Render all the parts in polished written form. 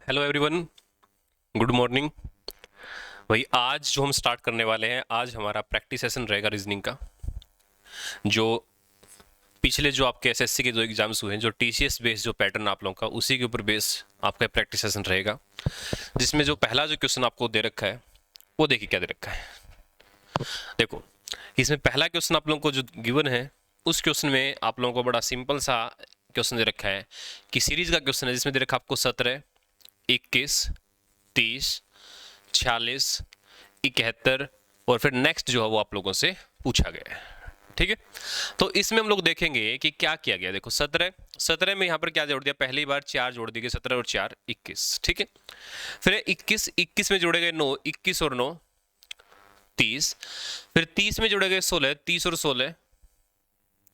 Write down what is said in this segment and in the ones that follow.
Hello everyone, good morning. भाई आज जो हम स्टार्ट करने वाले हैं, आज हमारा प्रैक्टिस सेशन रहेगा रीजनिंग का। जो पिछले जो आपके एसएससी के जो एग्जाम्स हुए हैं, जो टीसीएस बेस जो पैटर्न आप लोगों का, उसी के ऊपर बेस आपका प्रैक्टिस सेशन रहेगा। जिसमें जो पहला जो क्वेश्चन आपको दे रखा है, वो देखिए क्या दे रखा है। देखो, इसमें पहला क्वेश्चन आप लोगों को जो गिवन है, उस क्वेश्चन में आप लोगों को बड़ा सिंपल सा क्वेश्चन दे रखा है कि सीरीज का क्वेश्चन है, जिसमें दे रखा आपको 17, 21, 30, 46, 71 और फिर नेक्स्ट जो है वो आप लोगों से पूछा गया है। ठीक है, तो इसमें हम लोग देखेंगे कि क्या किया गया। देखो 17 में यहाँ पर क्या जोड़ दिया, पहली बार 4 जोड़ दिए, 17 और 4 21। ठीक है, फिर 21 में जोड़े गए 9, 21 और 9 30, फिर 30 में जोड़े गए 16, 30 और 16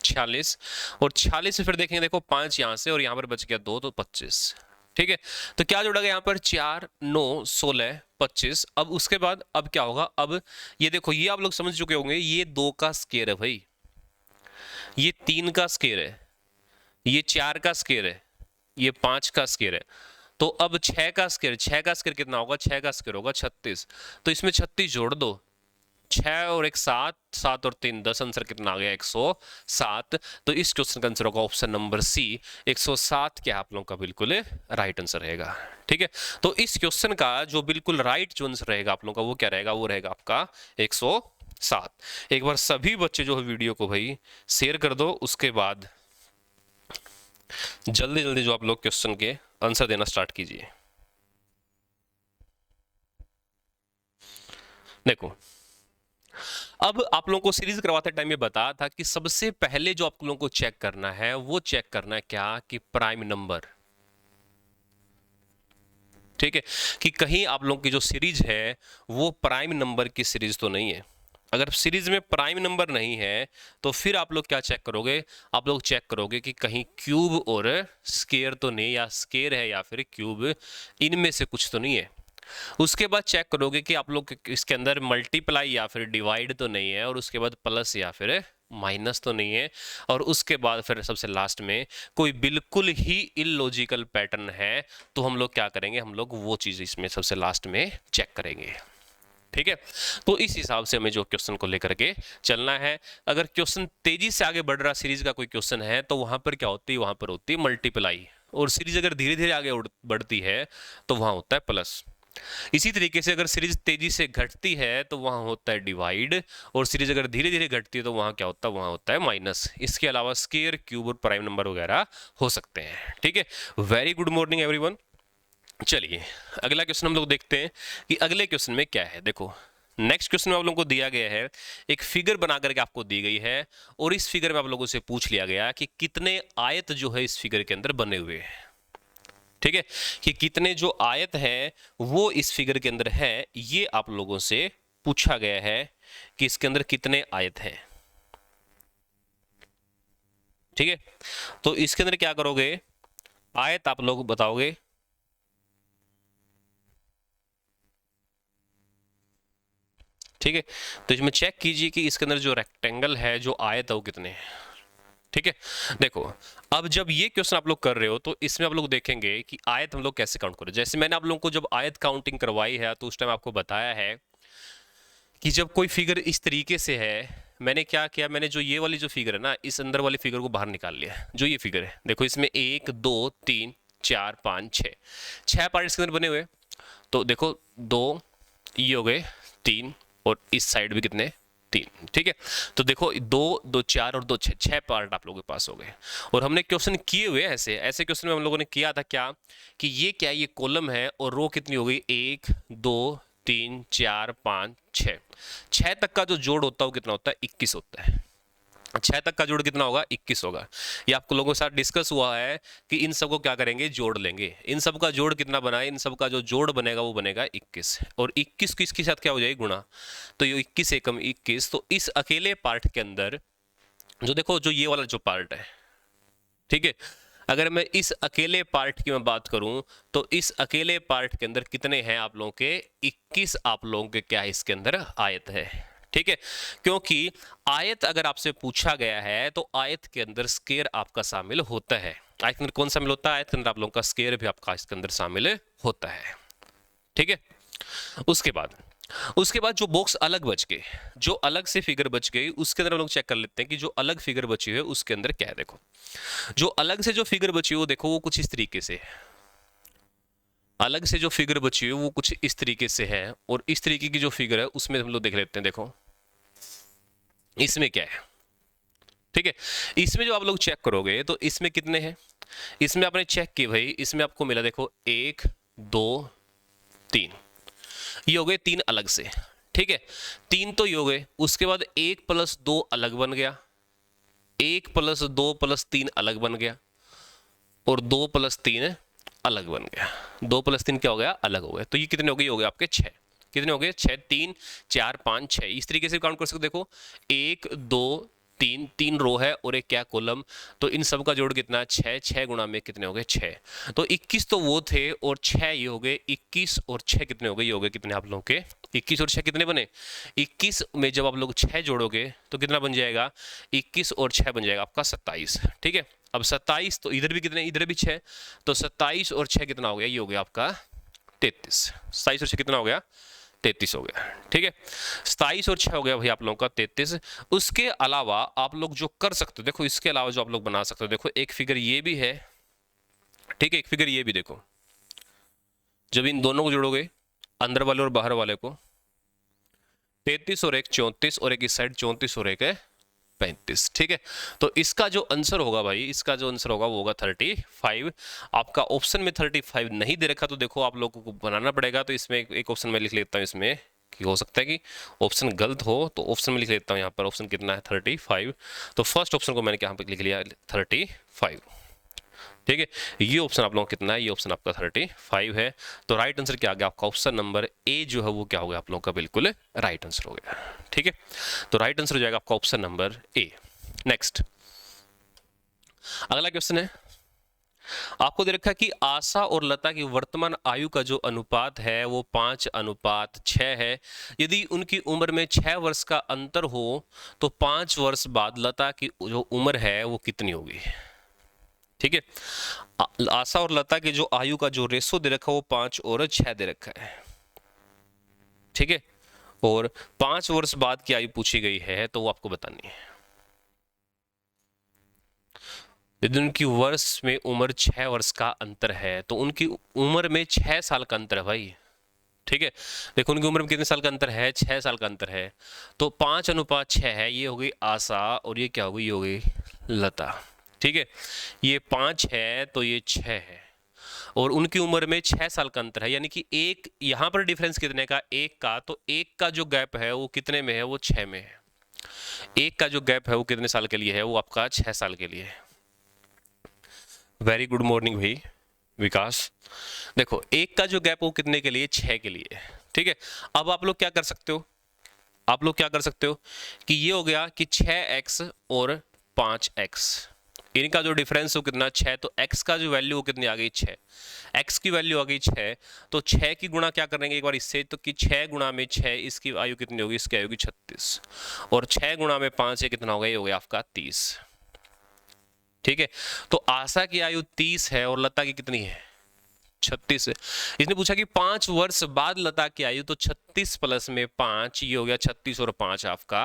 46, और 46 में फिर देखेंगे, देखो 5 यहाँ से और यहाँ पर बच गया 2, तो 25। ठीक है, तो क्या जोड़ा गया यहाँ पर 4, 9, 16, 25। अब उसके बाद अब क्या होगा, अब ये देखो, ये आप लोग समझ चुके होंगे, ये 2 का स्केयर है भाई, ये 3 का स्केयर है, ये 4 का स्केयर है, ये 5 का स्केयर है। तो अब 6 का स्केयर, 6 का स्केयर कितना होगा, 6 का स्केयर होगा 36। तो इसमें 36 जोड़ दो, 6 और 1 7, 7 और 3 10, आंसर कितना आ गया 107। तो इस क्वेश्चन का आंसर होगा ऑप्शन नंबर सी, 107 क्या आप लोगों का बिल्कुल राइट आंसर रहेगा। ठीक है, तो इस क्वेश्चन का जो बिल्कुल राइट जो आंसर रहेगा आप लोगों का, वो क्या रहेगा, वो रहेगा आपका 107। एक बार सभी बच्चे जो है वीडियो को भाई शेयर कर दो, उसके बाद जल्दी जल्दी जो आप लोग क्वेश्चन के आंसर देना स्टार्ट कीजिए। देखो, अब आप लोगों को सीरीज करवाते टाइम ये बताया था कि सबसे पहले जो आप लोगों को चेक करना है, वो चेक करना है क्या, कि प्राइम नंबर। ठीक है, कि कहीं आप लोगों की जो सीरीज है वो प्राइम नंबर की सीरीज तो नहीं है। अगर सीरीज में प्राइम नंबर नहीं है तो फिर आप लोग क्या चेक करोगे, आप लोग चेक करोगे कि कहीं क्यूब और स्केयर तो नहीं, या स्केयर है या फिर क्यूब, इनमें से कुछ तो नहीं है। उसके बाद चेक करोगे कि आप लोग इसके अंदर मल्टीप्लाई या फिर डिवाइड तो नहीं है, और उसके बाद प्लस या फिर माइनस तो नहीं है, और उसके बाद फिर सबसे लास्ट में कोई बिल्कुल ही इलॉजिकल पैटर्न है, तो हम लोग क्या करेंगे, हम लोग वो चीज इसमें सबसे लास्ट में चेक करेंगे। ठीक है, तो इस हिसाब से हमें जो क्वेश्चन को लेकर के चलना है। अगर क्वेश्चन तेजी से आगे बढ़ रहा सीरीज का कोई क्वेश्चन है, तो वहां पर क्या होती है, वहां पर होती है मल्टीप्लाई, और सीरीज अगर धीरे धीरे आगे बढ़ती है तो वहां होता है प्लस। इसी तरीके से अगर सीरीज तेजी से घटती है तो वहां होता है डिवाइड, और सीरीज अगर धीरे धीरे घटती है तो वहां क्या होता है, वहां होता है माइनस। इसके अलावा स्केयर, क्यूब और प्राइम नंबर वगैरह हो सकते हैं। ठीक है, वेरी गुड मॉर्निंग एवरीवन। चलिए अगला क्वेश्चन हम लोग देखते हैं कि अगले क्वेश्चन में क्या है। देखो, नेक्स्ट क्वेश्चन में आप लोगों को दिया गया है, एक फिगर बना करके आपको दी गई है, और इस फिगर में आप लोगों से पूछ लिया गया कि कितने आयत जो है इस फिगर के अंदर बने हुए हैं। ठीक है, कि कितने जो आयत हैं वो इस फिगर के अंदर है, ये आप लोगों से पूछा गया है कि इसके अंदर कितने आयत हैं। ठीक है, तो इसके अंदर क्या करोगे, आयत आप लोग बताओगे। ठीक है, तो इसमें चेक कीजिए कि इसके अंदर जो रेक्टेंगल है, जो आयत है, वो कितने हैं। ठीक है, देखो, अब जब ये क्वेश्चन आप लोग कर रहे हो तो इसमें आप लोग देखेंगे कि आयत हम लोग कैसे काउंट करें। जैसे मैंने आप लोगों को जब आयत काउंटिंग करवाई है, तो उस टाइम आपको बताया है कि जब कोई फिगर इस तरीके से है, मैंने क्या किया, मैंने जो ये वाली जो फिगर है ना, इस अंदर वाली फिगर को बाहर निकाल लिया। जो ये फिगर है, देखो, इसमें 1 2 3 4 5 6 पार्ट इसके अंदर बने हुए। तो देखो, 2 ये हो गए, 3, और इस साइड भी कितने, 3। ठीक है, तो देखो, 2 2 4 और 2 6, 6 पार्ट आप लोगों के पास हो गए। और हमने क्वेश्चन किए हुए ऐसे ऐसे क्वेश्चन में हम लोगों ने किया था क्या, कि ये क्या, ये कॉलम है, और रो कितनी हो गई, 1 2 3 4 5 6। 6 तक का जो जोड़ होता है वो कितना होता है, 21 होता है। 6 तक का जोड़ कितना होगा, 21 होगा। ये आपको लोगों के साथ डिस्कस हुआ है कि इन सबको क्या करेंगे, जोड़ लेंगे। इन सब का जोड़ कितना बना है, इन सब का जो जोड़ बनेगा वो बनेगा 21, और 21 को इसके साथ क्या हो जाएगी, गुणा। तो ये 21 एकम 21। तो इस अकेले पार्ट के अंदर जो देखो, जो ये वाला जो पार्ट है, ठीक है, अगर मैं इस अकेले पार्ट की मैं बात करूं, तो इस अकेले पार्ट के अंदर कितने हैं आप लोगों के, 21 आप लोगों के क्या है इसके अंदर आयत है। ठीक है, क्योंकि आयत अगर आपसे पूछा गया है तो आयत के अंदर स्क्वायर आपका शामिल होता है। आई के अंदर कौन शामिल होता है? आई के अंदर आप लोगों का स्केयर भी आपका इसके अंदर शामिल होता है। ठीक है, उसके बाद जो बॉक्स अलग बच गए, जो अलग से फिगर बच गई, उसके अंदर हम लोग चेक कर लेते हैं कि जो अलग फिगर बची है उसके अंदर क्या है। देखो जो अलग से जो फिगर बची है वो देखो वो कुछ इस तरीके से, अलग से जो फिगर बची है वो कुछ इस तरीके से है, और इस तरीके की जो फिगर है उसमें हम लोग देख लेते हैं। देखो इसमें क्या है। ठीक है, इसमें जो आप लोग चेक करोगे तो इसमें कितने हैं, इसमें आपने चेक किए भाई, इसमें आपको मिला देखो 1 2 3, ये हो गए 3 अलग से। ठीक है, 3 तो ये हो गए, उसके बाद 1 + 2 अलग बन गया, 1 + 2 + 3 अलग बन गया, और 2 + 3 अलग बन गया। 2 + 3 क्या हो गया? अलग हो गया। तो ये कितने हो गए? हो गए आपके 6। कितने हो गए? 6। 3 4 5 6, इस तरीके से काउंट कर सकते हो। देखो 1 2 3, 3 रो है और एक क्या कॉलम, तो इन सब का जोड़ कितना? 6। 6 गुणा में कितने हो गए? 6। तो 21 तो वो थे और 6 ये हो गए। 21 और 6 कितने हो गए? ये हो गए कितने आप लोगों के? 21 और 6 कितने बने? 21 में जब आप लोग 6 जोड़ोगे तो कितना बन जाएगा? 21 और 6 बन जाएगा आपका 27। ठीक है, अब 27 तो इधर भी कितने? इधर भी 6, तो 27 और 6 कितना हो गया? ये हो गया आपका 33। 27 और 6 कितना हो गया? 33 हो गया। ठीक है, 27 और 6 हो गया भाई आप लोगों का 33। उसके अलावा आप लोग जो कर सकते हो, देखो इसके अलावा जो आप लोग बना सकते हो, देखो एक फिगर ये भी है। ठीक है, एक फिगर ये भी देखो, जब इन दोनों को जोड़ोगे, अंदर वाले और बाहर वाले को, 33 और 1 34, और एक इस साइड 34 और 1 है 35। ठीक है, तो इसका जो आंसर होगा भाई, इसका जो आंसर होगा वो होगा 35। आपका ऑप्शन में 35 नहीं दे रखा, तो देखो आप लोगों को बनाना पड़ेगा। तो इसमें एक ऑप्शन में लिख लेता हूँ इसमें, कि हो सकता है कि ऑप्शन गलत हो, तो ऑप्शन में लिख लेता हूँ यहाँ पर ऑप्शन कितना है? 35। तो फर्स्ट ऑप्शन को मैंने यहाँ पर लिख लिया 35। ठीक है, ये ऑप्शन आप लोगों का कितना है? ये ऑप्शन आपका 35 है। तो राइट आंसर क्या आ गया आपका? ऑप्शन नंबर ए जो है वो क्या हो गया आप लोगों का? बिल्कुल राइट आंसर हो गया। ठीक है, तो राइट आंसर हो जाएगा आपका ऑप्शन नंबर ए। नेक्स्ट, अगला क्वेश्चन है, आपको दे रखा है कि आशा और लता की वर्तमान आयु का जो अनुपात है वो 5:6 है। यदि उनकी उम्र में 6 वर्ष का अंतर हो तो 5 वर्ष बाद लता की जो उम्र है वो कितनी होगी? ठीक है, आशा और लता की जो आयु का जो रेशो दे रखा है वो 5 और 6 दे रखा है। ठीक है, और 5 वर्ष बाद की आयु पूछी गई है, तो वो आपको बतानी है। यदि उनकी वर्ष में उम्र 6 वर्ष का अंतर है तो उनकी उम्र में 6 साल का अंतर है भाई। ठीक है, देखो उनकी उम्र में कितने साल का अंतर है? 6 साल का अंतर है। तो 5:6 है, ये हो गई आशा, और ये क्या हो गई? ये हो गई लता। ठीक है, ये 5 है तो ये 6 है, और उनकी उम्र में 6 साल का अंतर है, यानी कि एक यहाँ पर डिफरेंस कितने का? 1 का। तो 1 का जो गैप है वो कितने में है? वो 6 में है। 1 का जो गैप है वो कितने साल के लिए है? वो आपका 6 साल के लिए है। वेरी गुड मॉर्निंग भाई विकास। देखो 1 का जो गैप वो कितने के लिए? 6 के लिए। ठीक है, अब आप लोग क्या कर सकते हो? आप लोग क्या कर सकते हो कि ये हो गया कि 6x और 5x, इनका जो डिफरेंस हो कितना? 6। तो x का जो वैल्यू वो कितनी आ गई? 6। x की वैल्यू आ गई 6, तो 6 की गुणा क्या करेंगे एक बार इससे, तो कि 6 गुणा में 6, इसकी आयु कितनी होगी? इसकी आयु होगी 36, और 6 गुणा में 5 है कितना होगा? ये हो गया आपका 30। ठीक है, तो आशा की आयु 30 है और लता की कितनी है? 36 है। इसने पूछा कि 5 वर्ष बाद लता की आयु, तो 36 प्लस में 5, ये हो गया 36 और 5 आपका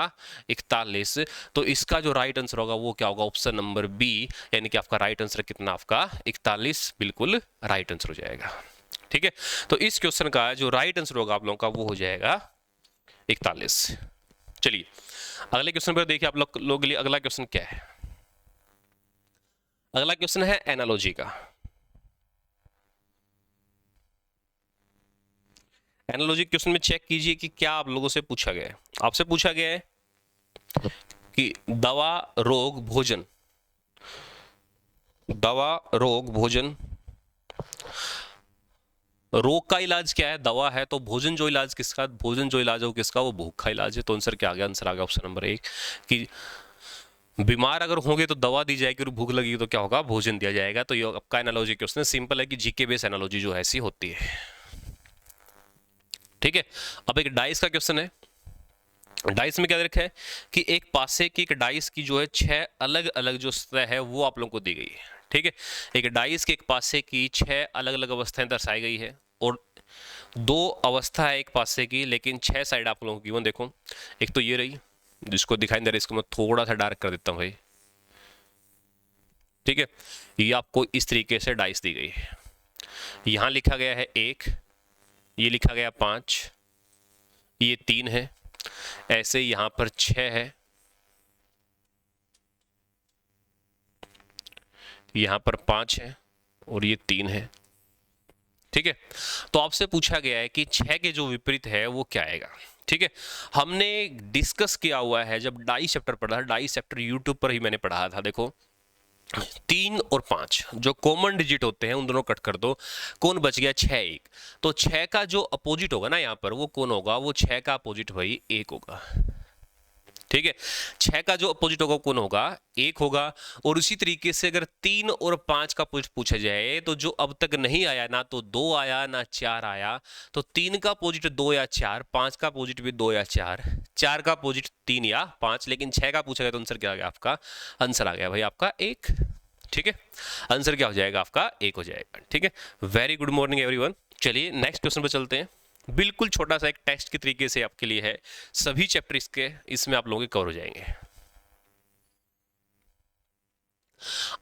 41। तो इसका जो राइट आंसर होगा वो क्या होगा? ऑप्शन नंबर बी, यानी कि आपका राइट आंसर कितना? आपका 41 बिल्कुल राइट आंसर हो जाएगा। ठीक है, तो इस क्वेश्चन का जो राइट आंसर होगा आप लोगों का वो हो जाएगा 41। चलिए अगले क्वेश्चन पर देखिए आप लोग के लिए अगला क्वेश्चन क्या है। अगला क्वेश्चन है एनालॉजी का। एनालॉजी क्वेश्चन में चेक कीजिए कि क्या आप लोगों से पूछा गया है। आपसे पूछा गया है कि दवा रोग भोजन, दवा रोग भोजन, रोग का इलाज क्या है? दवा है। तो भोजन जो इलाज किसका? भोजन जो इलाज है वो किसका? वो भूख का इलाज है। तो आंसर क्या आ गया? आंसर आ गया ऑप्शन नंबर 1 कि बीमार अगर होंगे तो दवा दी जाएगी और भूख लगेगी तो क्या होगा? भोजन दिया जाएगा। तो ये आपका एनालॉजी क्वेश्चन है, सिंपल है कि जीके बेस एनालॉजी जो है ऐसी होती है। ठीक है, अब एक डाइस का क्वेश्चन है। डाइस में क्या रखा है कि एक पासे की एक डाइस की जो है 6 अलग अलग जो सतह है वो आप लोगों को दी गई है। ठीक है, एक डाइस के एक पासे की 6 अलग अलग अवस्थाएं दर्शाई गई है और 2 अवस्था है एक पासे की, लेकिन 6 साइड आप लोगों की गिवन देखो। एक तो ये रही, जिसको दिखाई दे रहा है, इसको मैं थोड़ा सा डार्क कर देता हूँ भाई। ठीक है, ये आपको इस तरीके से डाइस दी गई है। यहां लिखा गया है 1, ये लिखा गया 5, ये 3 है, ऐसे यहां पर 6 है, यहां पर 5 है और ये 3 है। ठीक है, तो आपसे पूछा गया है कि 6 के जो विपरीत है वो क्या आएगा। ठीक है, हमने डिस्कस किया हुआ है जब डाई चैप्टर पढ़ा था, डाई चैप्टर यूट्यूब पर ही मैंने पढ़ा था। देखो 3 और 5 जो कॉमन डिजिट होते हैं उन दोनों कट कर दो, कौन बच गया 6 1। तो 6 का जो अपोजिट होगा ना यहाँ पर वो कौन होगा, वो 6 का अपोजिट भाई 1 होगा। ठीक है, 6 का जो अपोजिट होगा कौन होगा, 1 होगा। और उसी तरीके से अगर 3 और 5 का अपोजिट पूछा जाए तो जो अब तक नहीं आया, ना तो 2 आया ना 4 आया, तो 3 का अपोजिट 2 या 4, 5 का अपोजिट भी 2 या 4, 4 का अपोजिट 3 या 5, लेकिन 6 का पूछा गया तो आंसर क्या आ गया आपका, आंसर आ गया भाई आपका 1। ठीक है, आंसर क्या हो जाएगा आपका 1 हो जाएगा। ठीक है, वेरी गुड मॉर्निंग एवरीवन। चलिए नेक्स्ट क्वेश्चन पर चलते हैं। बिल्कुल छोटा सा एक टेस्ट के तरीके से आपके लिए है, सभी चैप्टर इसके इसमें आप लोगों के कवर हो जाएंगे।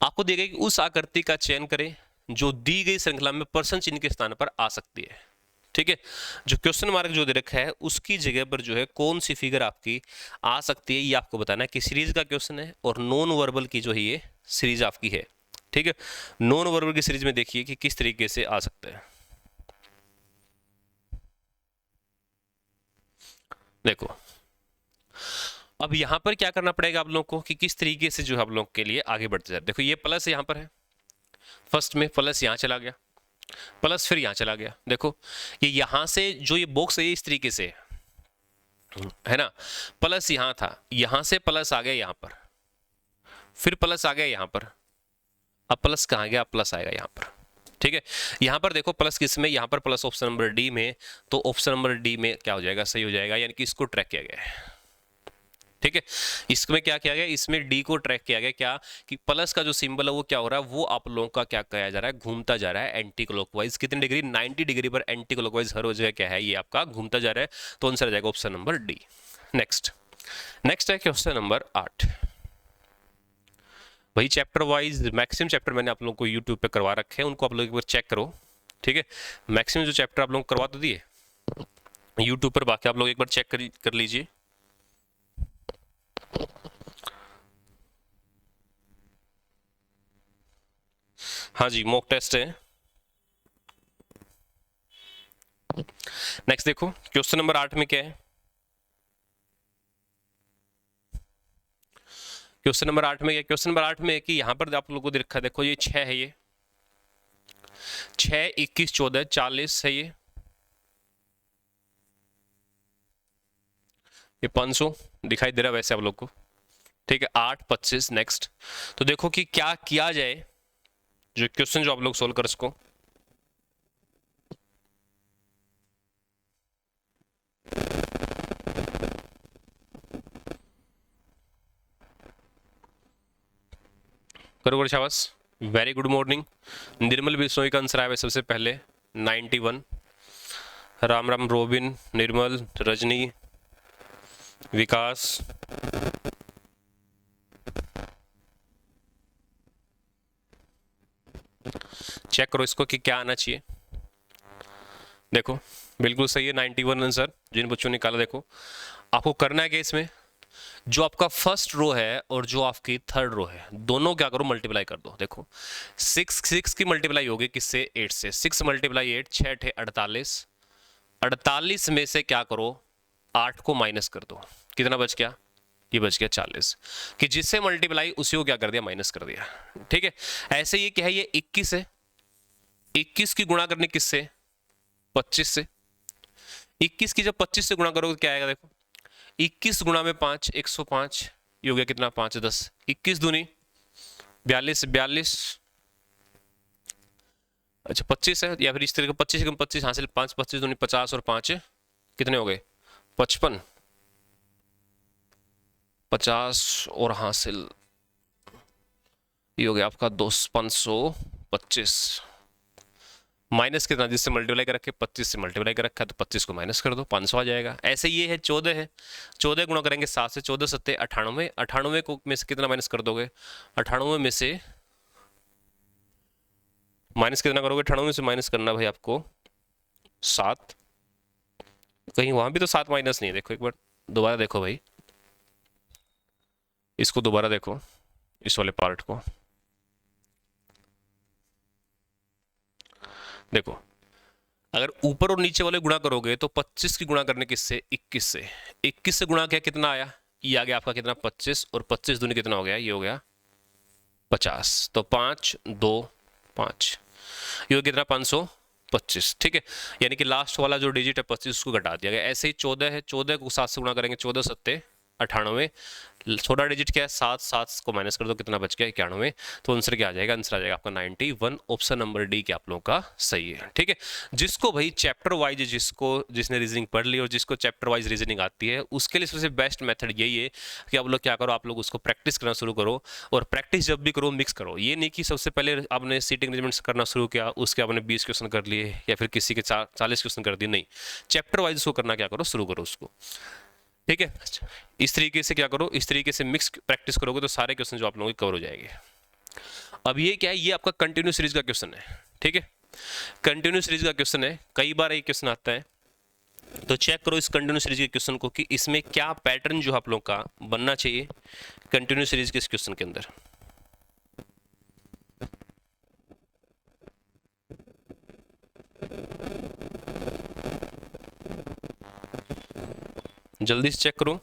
आपको दिया गया कि उस आकृति का चयन करें जो दी गई श्रृंखला में प्रश्न चिन्ह के स्थान पर आ सकती है। ठीक है, जो क्वेश्चन मार्क जो दे रखा है उसकी जगह पर जो है कौन सी फिगर आपकी आ सकती है, ये आपको बताना है। कि सीरीज का क्वेश्चन है और नॉन वर्बल की जो है ये सीरीज आपकी है। ठीक है, नॉन वर्बल की सीरीज में देखिए कि किस तरीके से आ सकता है। देखो अब यहां पर क्या करना पड़ेगा आप लोगों को कि किस तरीके से जो है आप लोगों के लिए आगे बढ़ते जाए। देखो ये प्लस यहां पर है, फर्स्ट में प्लस यहां चला गया, प्लस फिर यहां चला गया। देखो ये यहां से जो ये बॉक्स है ये इस तरीके से है ना, प्लस यहां था, यहां से प्लस आ गया यहां पर, फिर प्लस आ गया यहां पर, अब प्लस कहां गया, प्लस आएगा यहां पर। ठीक है, यहां पर देखो प्लस किस में, यहां पर प्लस ऑप्शन नंबर डी में, तो ऑप्शन नंबर डी में क्या हो जाएगा, सही हो जाएगा, यानी कि इसको ट्रैक किया गया है। ठीक है, इसमें क्या किया गया, इसमें डी को ट्रैक किया गया, क्या कि प्लस का जो सिंबल है वो क्या हो रहा है, वो आप लोगों का क्या किया जा रहा है, घूमता जा रहा है एंटी क्लॉकवाइज। कितनी डिग्री, 90 डिग्री पर एंटी क्लॉकवाइज हर जगह क्या है, ये आपका घूमता जा रहा है। तो आंसर आ जाएगा option number D. Next next है क्वेश्चन नंबर 8। वही चैप्टर वाइज मैक्सिमम चैप्टर मैंने आप लोगों को यूट्यूब पे करवा रखे हैं, उनको आप लोग एक बार चेक करो। ठीक है, मैक्सिमम जो चैप्टर आप लोग करवा तो दिए यूट्यूब पर, बाकी आप लोग एक बार चेक कर लीजिए। हाँ जी, मॉक टेस्ट है। नेक्स्ट देखो क्वेश्चन नंबर 8 में क्या है, क्वेश्चन नंबर 8 में क्या, क्वेश्चन नंबर 8 में है कि यहां पर आप लोगों को रखा है, देखो ये 6 है, ये 6 21 14 40 है, ये 500 दिखाई दे रहा है वैसे आप लोग को। ठीक है, 8 25। नेक्स्ट तो देखो कि क्या किया जाए, जो क्वेश्चन जो आप लोग सोल्व कर सको। करो शाबाश, वेरी गुड मॉर्निंग। निर्मल बिश्नोई का आंसर आया सबसे पहले 91। राम राम रोबिन, निर्मल, रजनी, विकास, चेक करो इसको कि क्या आना चाहिए। देखो बिल्कुल सही है, 91 आंसर जिन बच्चों ने निकाला। देखो आपको करना है कि इसमें जो आपका फर्स्ट रो है और जो आपकी थर्ड रो है दोनों क्या करो, मल्टीप्लाई कर दो। देखो 6 की मल्टीप्लाई होगी किससे, 8 से। 6 मल्टीप्लाई 8, 6 × 8 48, 48 में से क्या करो 8 को माइनस कर दो, कितना बच गया, ये बच गया 40। कि जिससे मल्टीप्लाई उसी को क्या कर दिया, माइनस कर दिया। ठीक है, ऐसे ये क्या है, ये 21 है, 21 की गुणा करनी किससे, 25 से। 21 की जब 25 से गुणा करोगे क्या आएगा, देखो 21 गुणा में 5 105, ये हो गया कितना 5 10, 21 दूनी 42 42, अच्छा 25 है, या फिर इस तरह का 25 25 हासिल 5 25 दूनी 50 और 5 कितने हो गए 55, 50 और हासिल ये हो गया आपका 525 माइनस कितना, जिससे मल्टीप्लाई कर रखे 25 से मल्टीप्लाई कर रखा है तो 25 को माइनस कर दो, 500 आ जाएगा। ऐसे ये है 14 है, 14 गुणा करेंगे 7 से, 14 सत्ते 98, 98 को में से कितना माइनस कर दोगे, 98 में से माइनस कितना करोगे, 98 में से माइनस करना भाई आपको 7, कहीं वहां भी तो 7 माइनस नहीं है, देखो एक बार दोबारा देखो भाई, इसको दोबारा देखो, इस वाले पार्ट को देखो, अगर ऊपर और नीचे वाले गुणा करोगे तो 25 की गुणा करने किससे, 21 से, 21 से गुणा किया कितना आया, ये आ गया आपका कितना 25, और 25 दूनी कितना हो गया, ये हो गया 50, तो 5 2 5, ये हो गया कितना 525, ठीक है। यानी कि लास्ट वाला जो डिजिट है 25 उसको घटा दिया गया। ऐसे ही 14 है, 14 को 7 से गुणा करेंगे, 14 सत्ते 98, छोटा डिजिट क्या है 7, 7 को माइनस कर दो कितना बच गया 91, तो आंसर क्या आ जाएगा, आंसर आ जाएगा आपका 91। ऑप्शन नंबर डी क्या आप लोगों का सही है, ठीक है। जिसको भाई चैप्टर वाइज, जिसने रीजनिंग पढ़ ली और जिसको चैप्टर वाइज रीजनिंग आती है, उसके लिए सबसे बेस्ट मेथड यही है कि आप लोग क्या करो, आप लोग उसको प्रैक्टिस करना शुरू करो, और प्रैक्टिस जब भी करो मिक्स करो। ये नहीं कि सबसे पहले आपने सीटिंग अरेंजमेंट्स करना शुरू किया, उसके आपने 20 क्वेश्चन कर लिए या फिर किसी के 40 क्वेश्चन कर दिए, नहीं, चैप्टर वाइज उसको करना क्या करो, शुरू करो उसको, ठीक है। इस तरीके से क्या करो, इस तरीके से मिक्स प्रैक्टिस करोगे तो सारे क्वेश्चन जो आप लोगों के कवर हो जाएंगे। अब ये क्या है, ये आपका कंटिन्यू सीरीज का क्वेश्चन है, ठीक है, कंटिन्यू सीरीज का क्वेश्चन है, कई बार ये क्वेश्चन आता है, तो चेक करो इस कंटिन्यू सीरीज के क्वेश्चन को कि इसमें क्या पैटर्न जो आप लोग का बनना चाहिए कंटिन्यू सीरीज के इस क्वेश्चन के अंदर। जल्दी से चेक करो।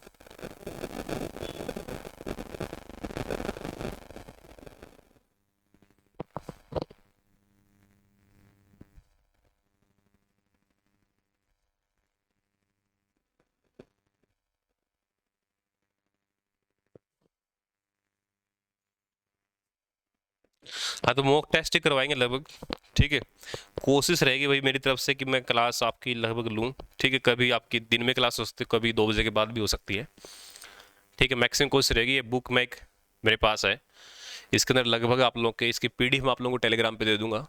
हाँ, तो मॉक टेस्ट ही करवाएंगे लगभग, ठीक है। कोशिश रहेगी भाई मेरी तरफ से कि मैं क्लास आपकी लगभग लूँ, ठीक है। कभी आपकी दिन में क्लास हो सकती है, कभी 2 बजे के बाद भी हो सकती है, ठीक है। मैक्सिमम कोशिश रहेगी। ये बुक मैं मेरे पास है, इसके अंदर लगभग आप लोग के इसकी पीडीएफ मैं आप लोगों को टेलीग्राम पे दे दूंगा।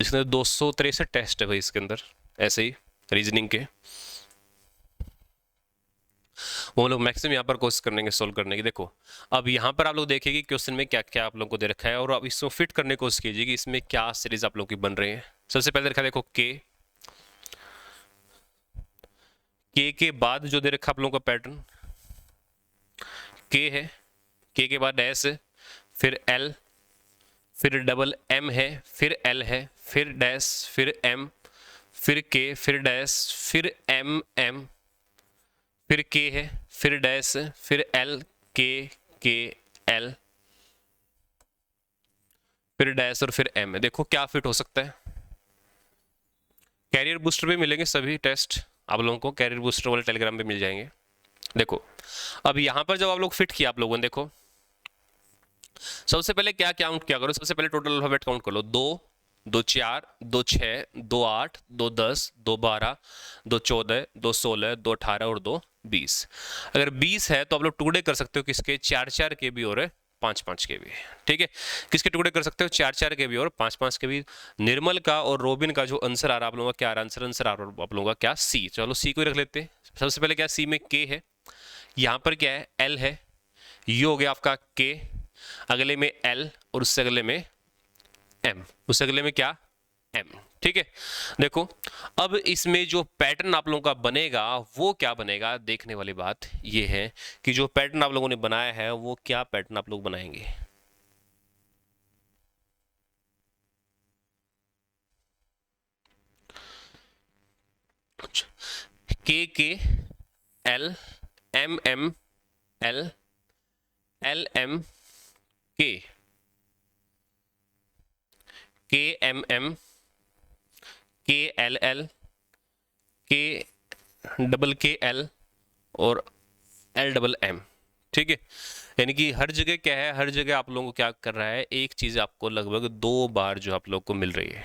इसके अंदर 263 टेस्ट है भाई इसके अंदर, ऐसे ही रीजनिंग के, वो लोग मैक्सिमम यहाँ पर कोशिश करेंगे सोल्व करने की। देखो अब यहाँ पर आप लोग देखिए कि क्वेश्चन में क्या क्या आप लोगों को दे रखा है, और अब इसको फिट करने की कोशिश कीजिए कि इसमें क्या सीरीज आप लोग की बन रही है। सबसे पहले रखा देखो के बाद जो दे रखा आप लोगों का पैटर्न के है, के बाद डैश है, फिर एल, फिर डबल एम है, फिर एल है, फिर डैश, फिर एम, फिर के, फिर डैश, फिर एम एम, फिर के है, फिर डैश, फिर एल, के एल, फिर डैश और फिर एम है। देखो क्या फिट हो सकता है। कैरियर बूस्टर पे मिलेंगे सभी टेस्ट आप लोगों को, कैरियर बूस्टर वाले टेलीग्राम पे मिल जाएंगे। देखो अब यहाँ पर जब आप लोग फिट किया आप लोगों ने, देखो सबसे पहले क्या काउंट क्या करो, सबसे पहले टोटल अल्फाबेट काउंट कर लो, 2 2 4 2 6 2 8 2 10 2 12 2 14 2 16 2 18 और 2 20। अगर 20 है तो आप लोग टुकड़े कर सकते हो किसके, 4 4 के भी और 5 5 के भी, ठीक है। किसके टुकड़े कर सकते हो, 4 4 के भी और 5 5 के भी। निर्मल का और रोबिन का जो आंसर आ रहा है आप लोगों का क्या आ रहा है, आंसर आ रहा है आप लोगों का क्या, सी। चलो सी को ही रख लेते हैं। सबसे पहले क्या, सी में के है, यहाँ पर क्या है एल है, ये हो गया आपका के, अगले में एल और उससे अगले में एम, उससे अगले में क्या एम, ठीक है। देखो अब इसमें जो पैटर्न आप लोगों का बनेगा वो क्या बनेगा, देखने वाली बात ये है कि जो पैटर्न आप लोगों ने बनाया है वो क्या पैटर्न आप लोग बनाएंगे। K L M M L L M K M M K L L K double K L और एल डबल एम, ठीक है। यानी कि हर जगह क्या है, हर जगह आप लोगों को क्या कर रहा है, एक चीज आपको लगभग 2 बार जो आप लोग को मिल रही है,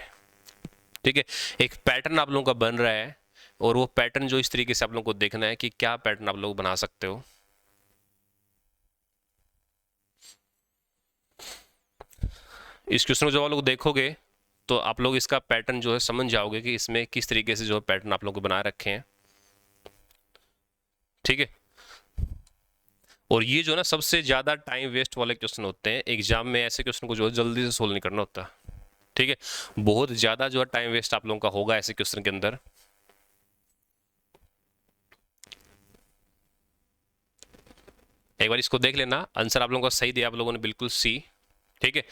ठीक है। एक पैटर्न आप लोगों का बन रहा है, और वो पैटर्न जो इस तरीके से आप लोगों को देखना है कि क्या पैटर्न आप लोग बना सकते हो। इस क्वेश्चन को जब आप लोग देखोगे तो आप लोग इसका पैटर्न जो है समझ जाओगे कि इसमें किस तरीके से जो है पैटर्न आप लोग को बना रखे हैं, ठीक है। और ये जो ना सबसे ज़्यादा टाइम वेस्ट वाले क्वेश्चन होते हैं एग्जाम में, ऐसे क्वेश्चन को जो है जल्दी से सोल्व नहीं करना होता, ठीक है। बहुत ज़्यादा जो है टाइम वेस्ट आप लोगों का होगा ऐसे क्वेश्चन के अंदर। एक बार इसको देख लेना, आंसर आप लोगों का सही दिया आप लोगों ने बिल्कुल सी, ठीक है।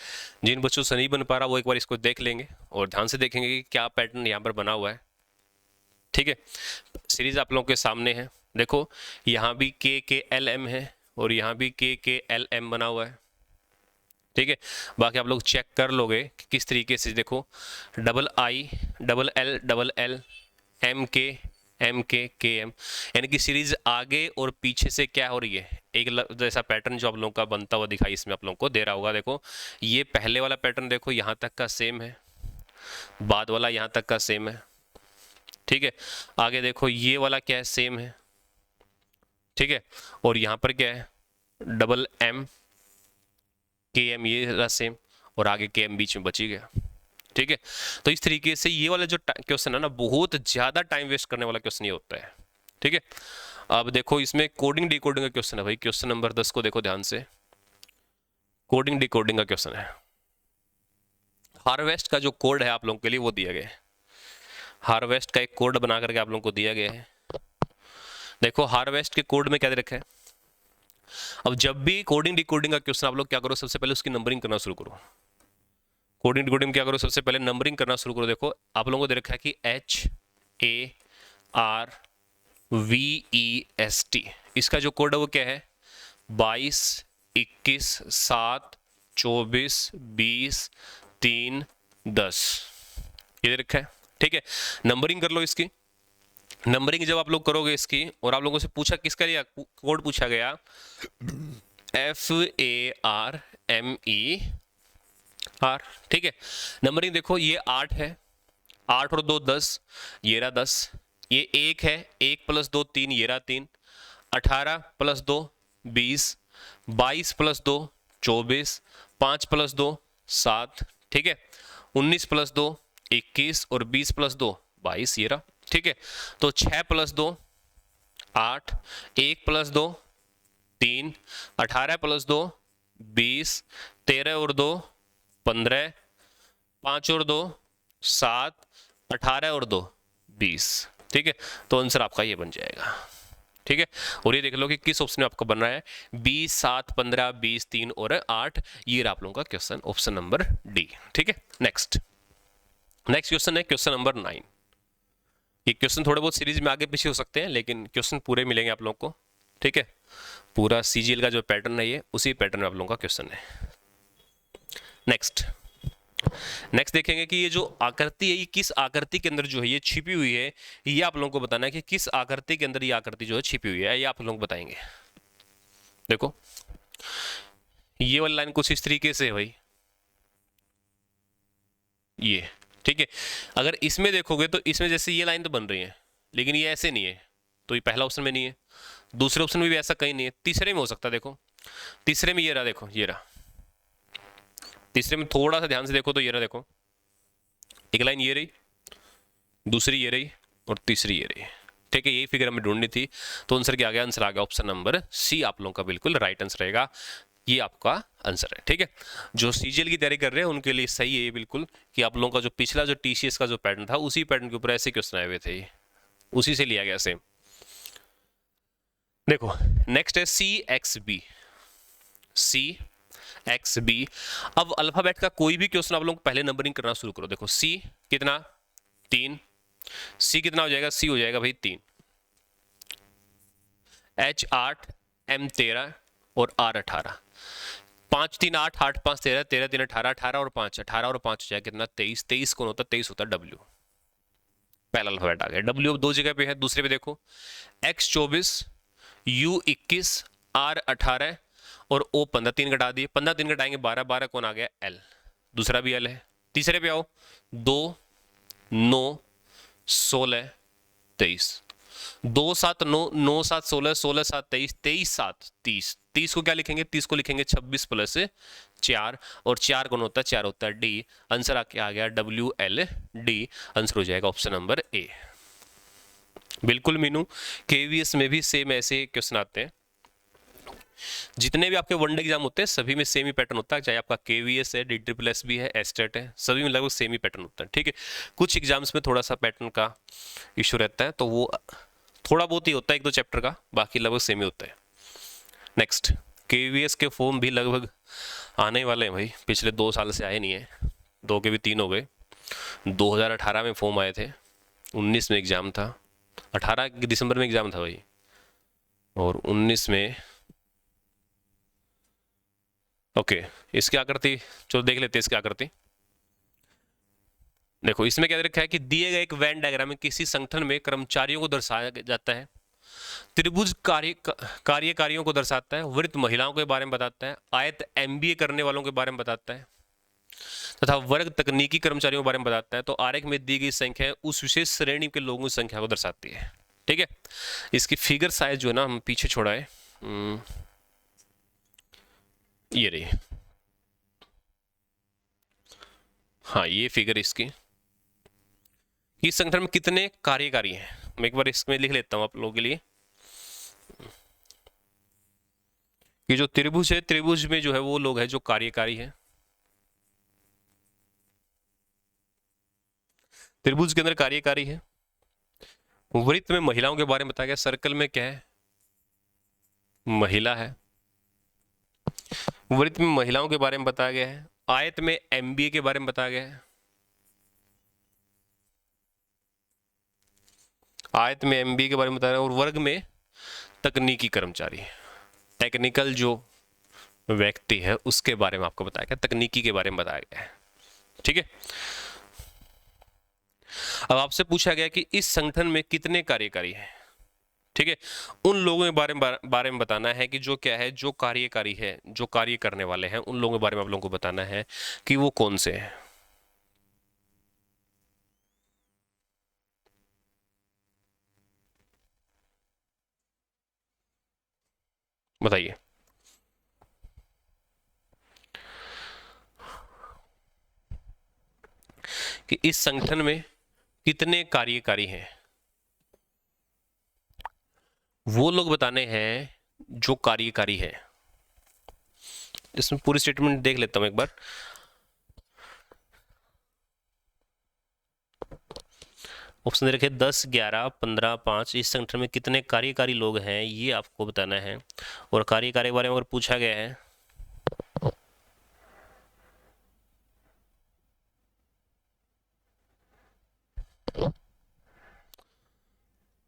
जिन बच्चों से नहीं बन पा रहा वो एक बार इसको देख लेंगे और ध्यान से देखेंगे कि क्या पैटर्न यहाँ पर बना हुआ है, ठीक है। सीरीज आप लोगों के सामने है, देखो यहाँ भी के एल एम है और यहाँ भी के एल एम बना हुआ है, ठीक है। बाकी आप लोग चेक कर लोगे कि किस तरीके से, देखो double I double L M K K M, यानी कि सीरीज आगे और पीछे से क्या हो रही है, एक जैसा पैटर्न जो आप लोगों का बनता हुआ दिखाई इसमें आप लोगों को दे रहा होगा। देखो ये पहले वाला पैटर्न देखो यहाँ तक का सेम है, बाद वाला यहाँ तक का सेम है, ठीक है। आगे देखो ये वाला क्या है, सेम है, ठीक है। और यहाँ पर क्या है, डबल एम के एम, ये रहा सेम, और आगे के एम बीच में बची गया, ठीक है। तो इस तरीके से ये वाला जो क्वेश्चन है ना, बहुत ज्यादा टाइम वेस्ट करने वाला क्वेश्चन ये होता है, ठीक है। अब देखो इसमें कोडिंग डिकोडिंग का क्वेश्चन है भाई, क्वेश्चन नंबर 10 को देखो ध्यान से, कोडिंग डिकोडिंग का क्वेश्चन है। हार्वेस्ट का जो कोड है आप लोगों के लिए वो दिया गया है, हार्वेस्ट का एक कोड बना करके आप लोगों को दिया गया है। देखो हार्वेस्ट के कोड में क्या दे रखा है, अब जब भी कोडिंग डिकोडिंग का क्वेश्चन आप लोग क्या करो, सबसे पहले उसकी नंबरिंग करना शुरू करो। कोडिंग डिकोडिंग क्या करो, सबसे पहले नंबरिंग करना शुरू करो। देखो आप लोगों को दे रखा है कि HARVEST, इसका जो कोड है वो क्या है, 22 21 7 24 20 3 10, ये दे रखा है, ठीक है। नंबरिंग कर लो इसकी। नंबरिंग जब आप लोग करोगे इसकी, और आप लोगों से पूछा किसका लिया कोड, पूछा गया FARMER, ठीक है। नंबरिंग देखो ये 8 है, 8 और 2 10, ये रहा 10, ये 1 है, 1 + 2 3, ये रहा 3, 18 + 2 20, 22 + 2 24, 5 + 2 7, ठीक है, 19 + 2 21 और 20 + 2 22, ये रहा, ठीक है। तो 6 + 2 8, 1 + 2 3, 18 + 2 20, 13 और 2 15, 5 और 2 7, 18 और 2 20, ठीक है। तो आंसर आपका ये बन जाएगा, ठीक है। और ये देख लो कि किस ऑप्शन में आपका बन रहा है, 20 7 15 20 3 और 8, ये रहा आप लोगों का क्वेश्चन, ऑप्शन नंबर डी, ठीक है। नेक्स्ट क्वेश्चन है क्वेश्चन नंबर 9। ये क्वेश्चन थोड़े बहुत सीरीज में आगे पीछे हो सकते हैं, लेकिन क्वेश्चन पूरे मिलेंगे आप लोगों को, ठीक है। पूरा सीजीएल का जो पैटर्न है ये उसी पैटर्न में आप लोगों का क्वेश्चन है। नेक्स्ट देखेंगे कि ये जो आकृति है ये किस आकृति के अंदर जो है ये छिपी हुई है, ये आप लोगों को बताना है कि किस आकृति के अंदर ये आकृति जो है छिपी हुई है, ये आप लोग बताएंगे। देखो ये वाली लाइन कुछ इस तरीके से है भाई, ये, ठीक है। अगर इसमें देखोगे तो इसमें जैसे ये लाइन तो बन रही है, लेकिन ये ऐसे नहीं है, तो ये पहला ऑप्शन में नहीं है, दूसरे ऑप्शन में भी ऐसा कहीं नहीं है, तीसरे में हो सकता है। देखो तीसरे में ये रहा, देखो ये रहा, तीसरे में थोड़ा सा ध्यान से देखो तो ये रहा, देखो एक लाइन ये रही, दूसरी ये रही और तीसरी ये रही, ठीक है। यही फिगर हमें ढूंढनी थी, तो आंसर क्या आ गया, आंसर आ गया ऑप्शन नंबर सी, आप लोगों का बिल्कुल राइट आंसर रहेगा, ये आपका आंसर है, ठीक है। जो सीजीएल की तैयारी कर रहे हैं उनके लिए सही है ये बिल्कुल, कि आप लोगों का जो पिछला जो टीसीएस का जो पैटर्न था उसी पैटर्न के ऊपर ऐसे क्वेश्चन आए हुए थे, उसी से लिया गया सेम। देखो नेक्स्ट है CXB। अब अल्फाबेट का कोई भी क्वेश्चन आप लोग पहले नंबरिंग करना शुरू करो। देखो C कितना 3, C कितना हो जाएगा, C हो जाएगा भाई 3, H 8, M 13 और R 18, 5 3 8, 8 5 13, 13 3 18, 18 और 5 18 और 5 हो जाएगा कितना 23, 23 कौन होता है, 23 होता है W, पहला अल्फाबेट आ गया। W अब दो जगह पे है, दूसरे पे देखो X 24, U 21, R 18 और O 15, 3 घटा दिए, 15 3 घटाएंगे 12, 12 कौन आ गया L, दूसरा भी L है। तीसरे पे आओ 2 9 16 23, 2 7 9, 9 7 16, 16 7 23, 23 7 30, 30 को क्या लिखेंगे, 30 को लिखेंगे 26 प्लस 4, और 4 कौन होता है, 4 होता है डी। आंसर आके आ गया WLD। आंसर हो जाएगा ऑप्शन नंबर ए। बिल्कुल मीनू, केवीएस में भी सेम ऐसे क्वेश्चन आते हैं। जितने भी आपके वनडे एग्जाम होते हैं सभी में सेम ही पैटर्न होता है, चाहे आपका केवीएस है, DSSS भी है, एस्टेट है, सभी में लगभग सेम ही पैटर्न होता है। ठीक है, कुछ एग्जाम्स में थोड़ा सा पैटर्न का इशू रहता है, तो वो थोड़ा बहुत ही होता है, 1 2 चैप्टर का, बाकी लगभग सेम ही होता है। नेक्स्ट, केवीएस के फॉर्म भी लगभग आने वाले हैं भाई, पिछले 2 साल से आए नहीं है, 2 के भी 3 हो गए। 2018 में फॉर्म आए थे, 19 में एग्जाम था, 18 दिसंबर में एग्जाम था भाई, और 19 में ओके। इसकी आकृति चलो देख लेते हैं, इसकी आकृति देखो। इसमें क्या रखा है कि दिए गए एक वेन डायग्राम में किसी संगठन में कर्मचारियों को दर्शाया जाता है। त्रिभुज कार्यकारियों को दर्शाता है, वृत्त महिलाओं के बारे में बताता है, आयत MBA करने वालों के बारे में बताता है, तथा वर्ग तकनीकी कर्मचारियों के बारे में बताता है। तो आरेख में दी गई संख्या उस विशेष श्रेणी के लोगों की संख्या को दर्शाती है। ठीक है, इसकी फिगर साइज जो है ना, हम पीछे छोड़ा है, ये रही, हाँ ये फिगर इसकी। इस संगठन में कितने कार्यकारी हैं, मैं एक बार इसमें लिख लेता हूं आप लोगों के लिए कि जो त्रिभुज है, त्रिभुज में जो है वो लोग हैं जो कार्यकारी है। त्रिभुज के अंदर कार्यकारी है। वृत्त में महिलाओं के बारे में बताया गया, सर्कल में क्या है, महिला है। वृत्त में महिलाओं के बारे में बताया गया है। आयत में MBA के बारे में बताया गया है, आयत में MBA के बारे में बताया गया, और वर्ग में तकनीकी कर्मचारी, टेक्निकल जो व्यक्ति है उसके बारे में आपको बताया गया, तकनीकी के बारे में बताया गया है। ठीक है, अब आपसे पूछा गया कि इस संगठन में कितने कार्यकारी हैं। ठीक है, उन लोगों के बारे में बताना है कि जो क्या है, जो कार्यकारी है, जो कार्य करने वाले हैं, उन लोगों के बारे में आप लोगों को बताना है कि वो कौन से हैं। बताइए। कि इस संगठन में कितने कार्यकारी हैं, वो लोग बताने हैं जो कार्यकारी है। इसमें पूरी स्टेटमेंट देख लेता हूं एक बार। ऑप्शन दे रखे 10 11 15 5, इस संगठन में कितने कार्यकारी लोग हैं ये आपको बताना है। और कार्यकारी के बारे में अगर पूछा गया है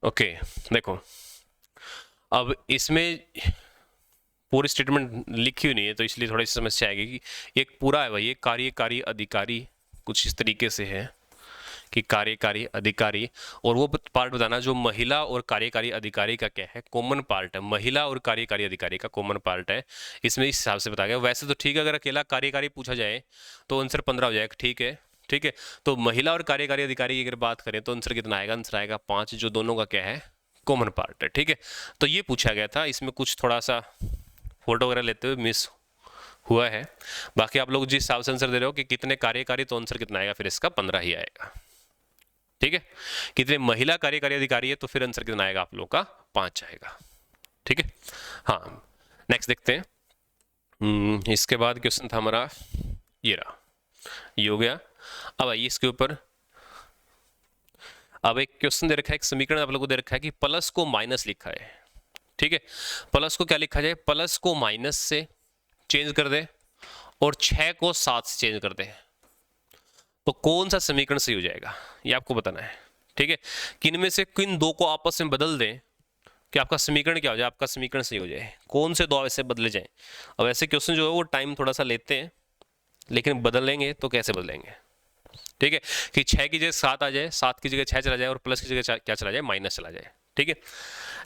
ओके, देखो अब इसमें पूरी स्टेटमेंट लिखी हुई नहीं है तो इसलिए थोड़ी सी समस्या आएगी कि एक पूरा है भाई, ये कार्यकारी अधिकारी कुछ इस तरीके से है कि कार्यकारी अधिकारी, और वो पार्ट बताना जो महिला और कार्यकारी अधिकारी का क्या है, कॉमन पार्ट है। महिला और कार्यकारी अधिकारी का कॉमन पार्ट है, इसमें इस हिसाब से बताया गया। वैसे तो ठीक है, अगर अकेला कार्यकारी पूछा जाए तो आंसर 15 हो जाएगा। ठीक है, ठीक है, तो महिला और कार्यकारी अधिकारी की अगर बात करें तो आंसर कितना आएगा, आंसर आएगा 5, जो दोनों का क्या है, कॉमन पार्ट है। ठीक है, तो ये पूछा गया था, इसमें कुछ थोड़ा सा फोटो वगैरह लेते हुए मिस हुआ है। बाकी आप लोग जिस हिसाब से आंसर दे रहे हो कि कितने कार्यकारी, तो आंसर कितना आएगा, फिर इसका 15 ही आएगा। ठीक है, कितने महिला कार्यकारी अधिकारी है तो फिर आंसर कितना आएगा आप लोग का, 5 आएगा। ठीक है, हाँ नेक्स्ट देखते हैं। इसके बाद क्वेश्चन था हमारा ये रहा, ये हो गया। अब आइए इसके ऊपर, अब एक क्वेश्चन दे रखा है, एक समीकरण आप लोगों को दे रखा है कि प्लस को माइनस लिखा है। ठीक है, प्लस को क्या लिखा जाए, प्लस को माइनस से चेंज कर दे और 6 को 7 से चेंज कर दे, तो कौन सा समीकरण सही हो जाएगा ये आपको बताना है। ठीक है, किन में से किन दो को आपस में बदल दें कि आपका समीकरण क्या हो जाए, आपका समीकरण सही हो जाए, कौन से दो ऐसे बदले जाएं। अब ऐसे क्वेश्चन जो है वो टाइम थोड़ा सा लेते हैं, लेकिन बदलेंगे तो कैसे बदलेंगे। ठीक है, कि 6 की जगह 7 आ जाए, 7 की जगह 6 चला जाए, और प्लस की जगह क्या चला जाए, माइनस चला जाए। ठीक है,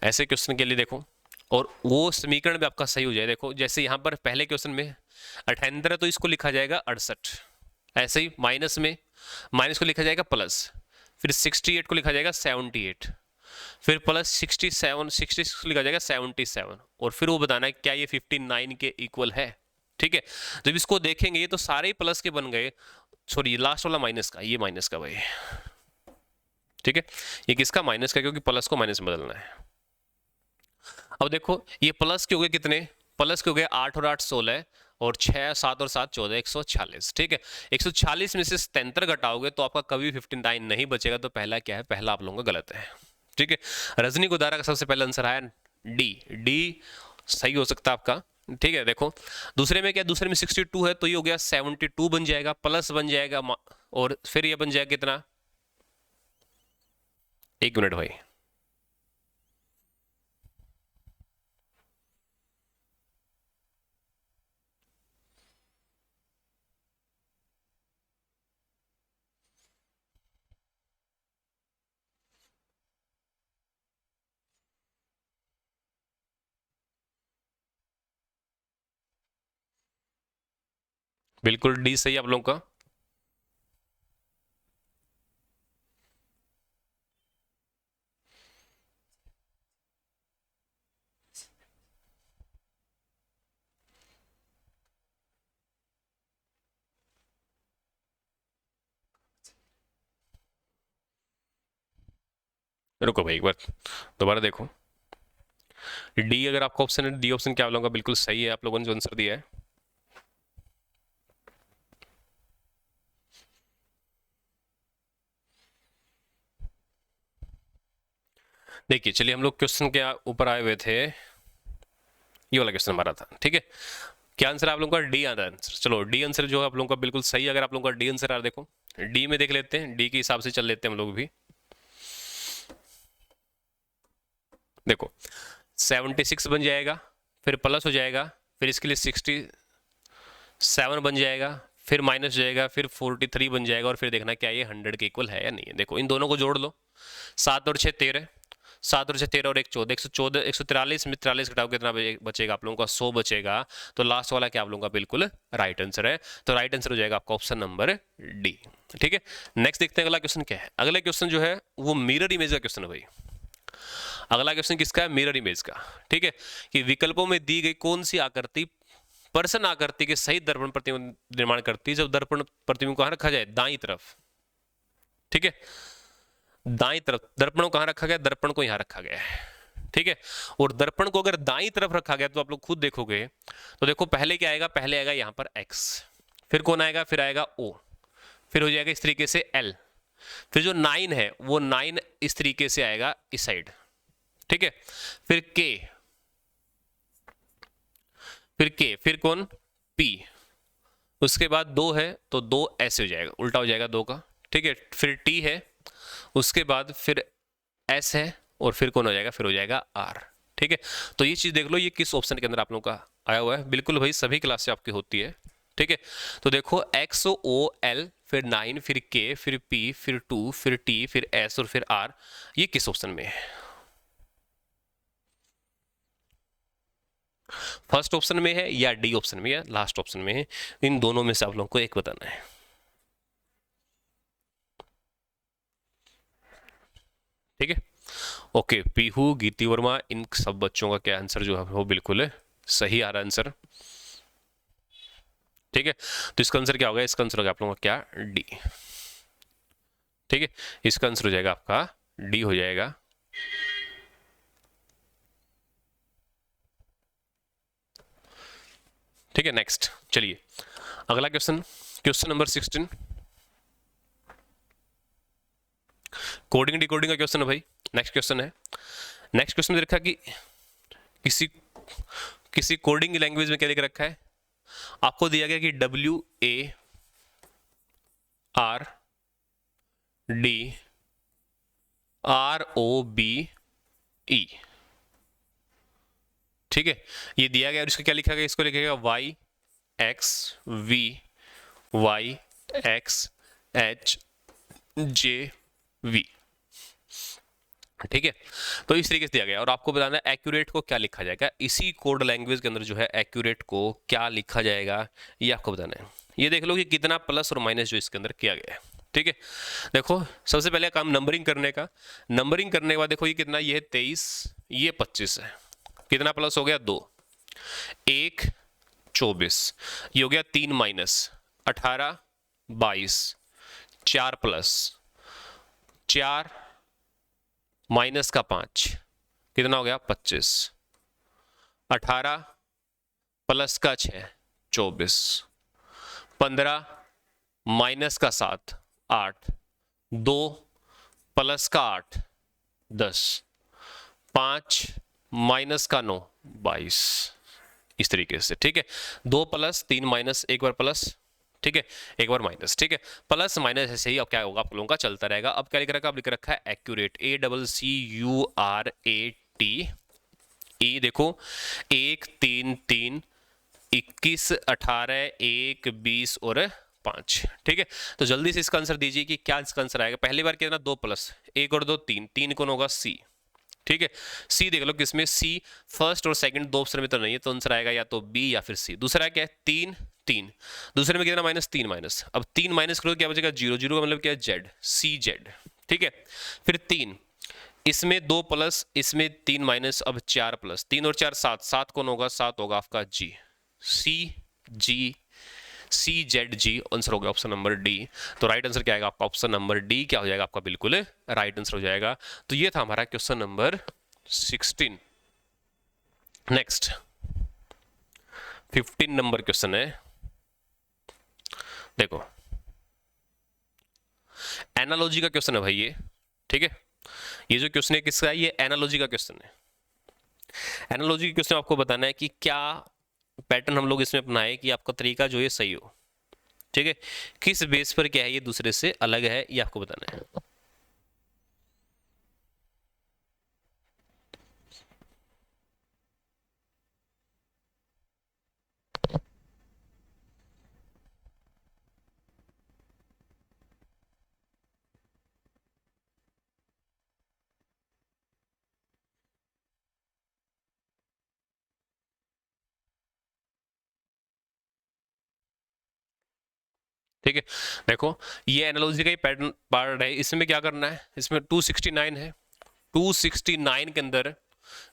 ऐसे क्वेश्चन के लिए देखो, और वो समीकरण भी आपका सही हो जाए। देखो जैसे यहाँ पर पहले क्वेश्चन में 78 है तो इसको लिखा जाएगा 68, ऐसे ही माइनस में माइनस को लिखा जाएगा प्लस, फिर 68 को लिखा जाएगा 78, फिर प्लस 67, 66 लिखा जाएगा 77, और फिर वो बताना है क्या ये 59 के इक्वल है। ठीक है, जब इसको देखेंगे ये तो सारे ही प्लस के बन गए, सॉरी लास्ट वाला माइनस का, ये माइनस का भाई। ठीक है, ये किसका माइनस का, क्योंकि प्लस को माइनस में बदलना है। अब देखो ये प्लस के हो गए कितने, प्लस के हो गए 8 और 8 16, और 6 7 और 7 14, 146। ठीक है, 146 में से 77 घटाओगे तो आपका कभी 59 नहीं बचेगा, तो पहला क्या है, पहला आप लोगों का गलत है। ठीक है, रजनी गोदारा का सबसे पहला आंसर आया डी, डी सही हो सकता है आपका। ठीक है, देखो दूसरे में क्या, दूसरे में 62 है तो ये हो गया 72 बन जाएगा, प्लस बन जाएगा, और फिर ये बन जाएगा कितना, 1 मिनट भाई। बिल्कुल डी सही आप लोगों का। रुको भाई एक बार दोबारा देखो, डी अगर आपका ऑप्शन है, डी ऑप्शन क्या आप लोगों का बिल्कुल सही है, आप लोगों ने जो आंसर दिया है। देखिए चलिए, हम लोग क्वेश्चन के ऊपर आए हुए थे, ये वाला क्वेश्चन हमारा था। ठीक है, क्या आंसर है आप लोगों का, डी आंसर। चलो डी आंसर जो है आप लोगों का बिल्कुल सही है। अगर आप लोगों का डी आंसर आ रहा है, देखो डी में देख लेते हैं, डी के हिसाब से चल लेते हैं हम लोग भी। देखो 76 बन जाएगा, फिर प्लस हो जाएगा, फिर इसके लिए 67 बन जाएगा, फिर माइनस हो जाएगा, फिर 43 बन जाएगा, और फिर देखना क्या ये 100 के इक्वल है या नहीं है। देखो इन दोनों को जोड़ लो, 7 और 6 13, 7 और 6 13 और 1 14, 114, 143 में 43 घटाओ कितना बचेगा आप लोगों का, 100 बचेगा। तो लास्ट वाला क्या आप लोगों का बिल्कुल राइट आंसर है। तो राइट आंसर हो जाएगा आपका ऑप्शन नंबर डी। ठीक है, नेक्स्ट देखते हैं अगला क्वेश्चन क्या है। अगला क्वेश्चन जो है वो मिरर इमेज का क्वेश्चन है भाई। अगला क्वेश्चन किसका है, मिरर इमेज का। ठीक है, कि विकल्पों में दी गई कौन सी आकृति पर्सन आकृति के सही दर्पण प्रतिबिंब निर्माण करती है, जब दर्पण प्रतिबिंब कहां रखा जाए, दाईं तरफ। ठीक है, दाईं तरफ, दर्पण को कहां रखा गया, दर्पण को यहां रखा गया है। ठीक है, और दर्पण को अगर दाईं तरफ रखा गया तो आप लोग खुद देखोगे, तो देखो पहले क्या आएगा, पहले आएगा यहां पर x, फिर कौन आएगा, फिर आएगा o, फिर हो जाएगा इस तरीके से l, फिर जो 9 है वो 9 इस तरीके से आएगा इस साइड। ठीक है, फिर k, फिर कौन p, उसके बाद 2 है तो 2 ऐसे हो जाएगा, उल्टा हो जाएगा 2 का। ठीक है, फिर t है, उसके बाद फिर s है, और फिर कौन हो जाएगा, फिर हो जाएगा r। ठीक है, तो ये चीज देख लो, ये किस ऑप्शन के अंदर आप लोगों का आया हुआ है। बिल्कुल भाई सभी क्लास से आपकी होती है। ठीक है, तो देखो x o l, फिर 9, फिर k, फिर p, फिर 2, फिर t, फिर s और फिर r, ये किस ऑप्शन में है, फर्स्ट ऑप्शन में है या डी ऑप्शन में या लास्ट ऑप्शन में है, इन दोनों में से आप लोगों को एक बताना है। ठीक है, ओके, पीहू, गीति वर्मा, इन सब बच्चों का क्या आंसर जो है वो बिल्कुल सही आ रहा है आंसर। ठीक है, तो इसका आंसर क्या होगा, इसका आंसर होगा आप लोगों का क्या, डी। ठीक है, इसका आंसर हो जाएगा आपका डी हो जाएगा। ठीक है, नेक्स्ट चलिए अगला question, question number 16, coding decoding का क्वेश्चन है भाई। नेक्स्ट क्वेश्चन है, नेक्स्ट क्वेश्चन में देखा कि किसी किसी कोडिंग लैंग्वेज में क्या लिख रखा है, आपको दिया गया कि WARDROBE। ठीक है, ये दिया गया और इसको क्या लिखा गया, इसको लिखेगा YXV, ठीक है, तो इस तरीके से दिया गया और आपको बताना है एक्यूरेट को क्या लिखा जाएगा, इसी कोड लैंग्वेज के अंदर जो है एक्यूरेट को क्या लिखा जाएगा ये आपको बताना है। ये देख लो कि कितना प्लस और माइनस जो इसके अंदर किया गया है। ठीक है, देखो सबसे पहले काम नंबरिंग करने का। नंबरिंग करने के बाद देखो ये कितना, ये 23, ये 25 है, कितना प्लस हो गया 2, 1 24, ये हो गया 3 माइनस 18 22, 4 प्लस 4 माइनस का 5, कितना हो गया 25, 18 प्लस का 6 24, 15 माइनस का 7 8, 2 प्लस का 8 10, 5 माइनस का 9 22, इस तरीके से। ठीक है, 2 प्लस 3 माइनस, एक बार प्लस, ठीक है, एक बार माइनस। ठीक है, प्लस माइनस ऐसे ही अब क्या होगा आप लोगों का चलता रहेगा। अब क्या लिख रखा है, अब लिख रखा है एक्यूरेट, ACCURATE। देखो 1 3 3 21 18 1 20 और 5। ठीक है, तो जल्दी से इसका आंसर दीजिए कि क्या इसका आंसर आएगा। पहली बार कितना 2 प्लस 1 और 2 3, 3 कौन होगा सी। ठीक है, सी देख लो किसमें, सी फर्स्ट और सेकंड दो ऑप्शन में तो नहीं है, तो आंसर आएगा या तो बी या फिर सी। दूसरा क्या है 3 3, दूसरे में कितना माइनस 3 माइनस, अब 3 माइनस करो क्या बचेगा 0, 0 का मतलब क्या है जेड, सी जेड। ठीक है, फिर 3, इसमें 2 प्लस, इसमें 3 माइनस, अब 4 प्लस, 3 और 4 7, 7 कौन होगा, 7 होगा आपका जी, सी जी सी जेड जी। आंसर हो गया ऑप्शन नंबर डी। तो राइट आंसर क्या आएगा आपका, ऑप्शन नंबर डी क्या हो जाएगा आपका, बिल्कुल राइट आंसर हो जाएगा। तो ये था हमारा question number 16। Next 15 number question है, देखो एनालॉजी का क्वेश्चन है भाई ये। ठीक है, ये जो क्वेश्चन है किसका है, ये एनालॉजी का क्वेश्चन है। एनालॉजी के क्वेश्चन आपको बताना है कि क्या पैटर्न हम लोग इसमें अपनाए कि आपका तरीका जो है सही हो। ठीक है, किस बेस पर क्या है ये दूसरे से अलग है, ये आपको बताना है। ठीक है, देखो ये एनालॉजी का ही पैटर्न पार्ट है। इसमें क्या करना है, इसमें 269 है, 269 के अंदर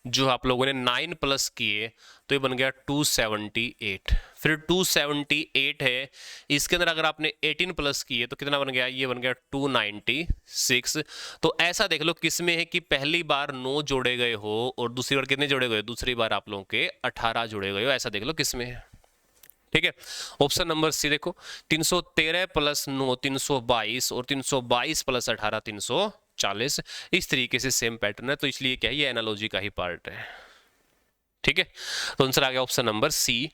जो आप लोगों ने 9 प्लस किए तो ये बन गया 278। फिर 278 है, इसके अंदर अगर आपने 18 प्लस किए तो कितना बन गया, ये बन गया 296। तो ऐसा देख लो किसमें है कि पहली बार 9 जोड़े गए हो और दूसरी बार कितने जोड़े गए, दूसरी बार आप लोगों के 18 जोड़े गए हो, ऐसा देख लो किसमें है। ठीक है, ऑप्शन नंबर सी देखो 313 प्लस 9 322 और 322 प्लस 18 340। इस तरीके से सेम पैटर्न है, तो इसलिए क्या है ये एनालॉजी का ही पार्ट है। ठीक है, तो आंसर आ गया ऑप्शन नंबर सी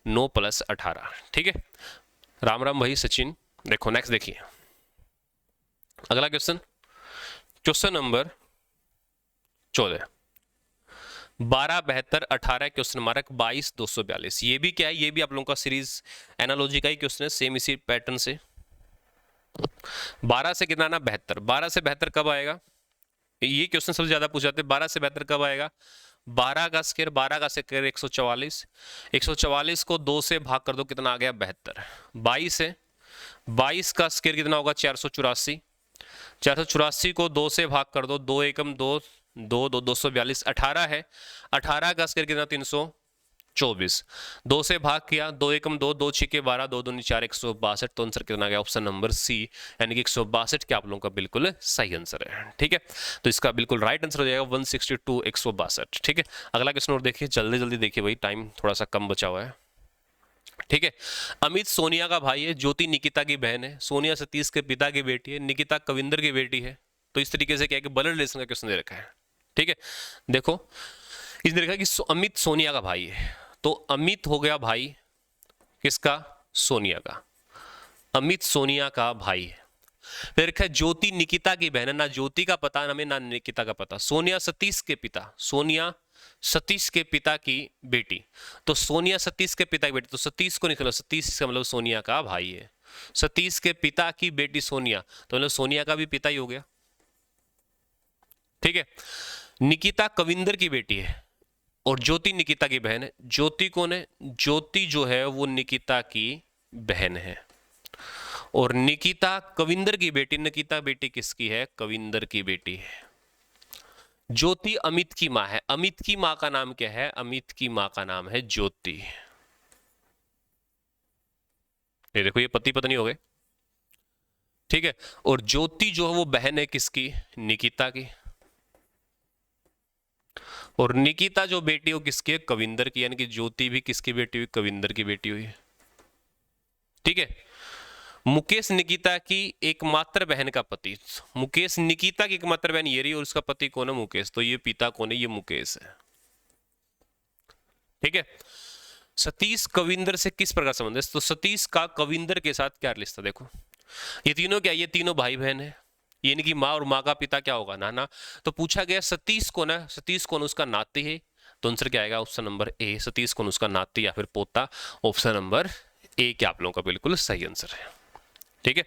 9 प्लस 18। ठीक है, राम राम भाई सचिन। देखो नेक्स्ट देखिए अगला question, question number 14, 12 72 18 question mark 22 242। ये भी क्या है, ये भी आप लोगों का सीरीज एनालॉजी का ही क्वेश्चन है, सेम इसी पैटर्न से। 12 से कितना ना 72, 12 से 72 कब आएगा, ये क्वेश्चन सबसे ज्यादा पूछे जाते हैं। 12 से 72 कब आएगा, 12 का स्क्वायर, 12 का स्क्वायर 144, 144 को 2 से भाग कर दो, कितना आ गया 72। 22 है, 22 का स्क्वायर कितना होगा 484, 484 को 2 से भाग कर दो, 2 एकम 2 2 2 242। 18 है, 18 का स्क्वायर कितना 324, 2 से भाग किया, 2 एकम 2 2 छिके 12 2 दूनी 4 162। तो आंसर कितना गया ऑप्शन नंबर सी, यानी कि 162 क्या आप लोगों का बिल्कुल सही आंसर है। ठीक है, तो इसका बिल्कुल राइट आंसर हो जाएगा 162 162। ठीक है, अगला क्वेश्चन और देखिए, जल्दी जल्दी देखिए भाई, टाइम थोड़ा सा कम बचा हुआ है। ठीक है, अमित सोनिया का भाई है, ज्योति निकिता की बहन है, सोनिया सतीश के पिता की बेटी है, निकिता कविंदर की बेटी है। तो इस तरीके से क्या है कि ब्लड रिलेशन का क्वेश्चन दे रखा है। ठीक है, देखो इसने लिखा कि अमित सोनिया का भाई है, तो अमित हो गया भाई किसका, सोनिया का, अमित सोनिया का भाई है। फिर लिखा ज्योति निकिता की बहन है, ना ज्योति का पता हमें ना निकिता का पता। सोनिया सतीश के पिता, सोनिया सतीश के पिता की बेटी, तो सोनिया सतीश के पिता की बेटी, तो सतीश को निकलो, सतीश का मतलब सोनिया का भाई है, सतीश के पिता की बेटी सोनिया, तो मतलब सोनिया का भी पिता ही हो गया। ठीक है, निकिता कविंदर की बेटी है और ज्योति निकिता की बहन है। ज्योति कौन है, ज्योति जो है वो निकिता की बहन है और निकिता कविंदर की बेटी, निकिता बेटी किसकी है? कविंदर की बेटी है। ज्योति अमित की माँ है। अमित की माँ का नाम क्या है? अमित की माँ का नाम है ज्योति। ये देखो, ये पति पत्नी हो गए, ठीक है। और ज्योति जो है वो बहन है किसकी? निकिता की। और निकिता जो बेटी हो किसकी है? कविंदर की, यानी कि ज्योति भी किसकी बेटी हुई? कविंदर की बेटी हुई, ठीक है। मुकेश निकिता की एकमात्र बहन का पति, मुकेश निकिता की एकमात्र बहन ये रही, और उसका पति कौन है? मुकेश। तो ये पिता कौन है? ये मुकेश है, ठीक है। सतीश कविंदर से किस प्रकार संबंध है? तो सतीश का कविंदर के साथ क्या रिश्ता? देखो, ये तीनों क्या? ये तीनों भाई बहन है, ये इनकी माँ, और माँ का पिता क्या होगा? नाना। तो पूछा गया सतीश कौन है? सतीश कौन उसका नाती है? तो आंसर क्या आएगा? ऑप्शन नंबर ए, सतीश कौन उसका नाती या फिर पोता। ऑप्शन नंबर ए क्या आप लोगों का बिल्कुल सही आंसर है, ठीक है।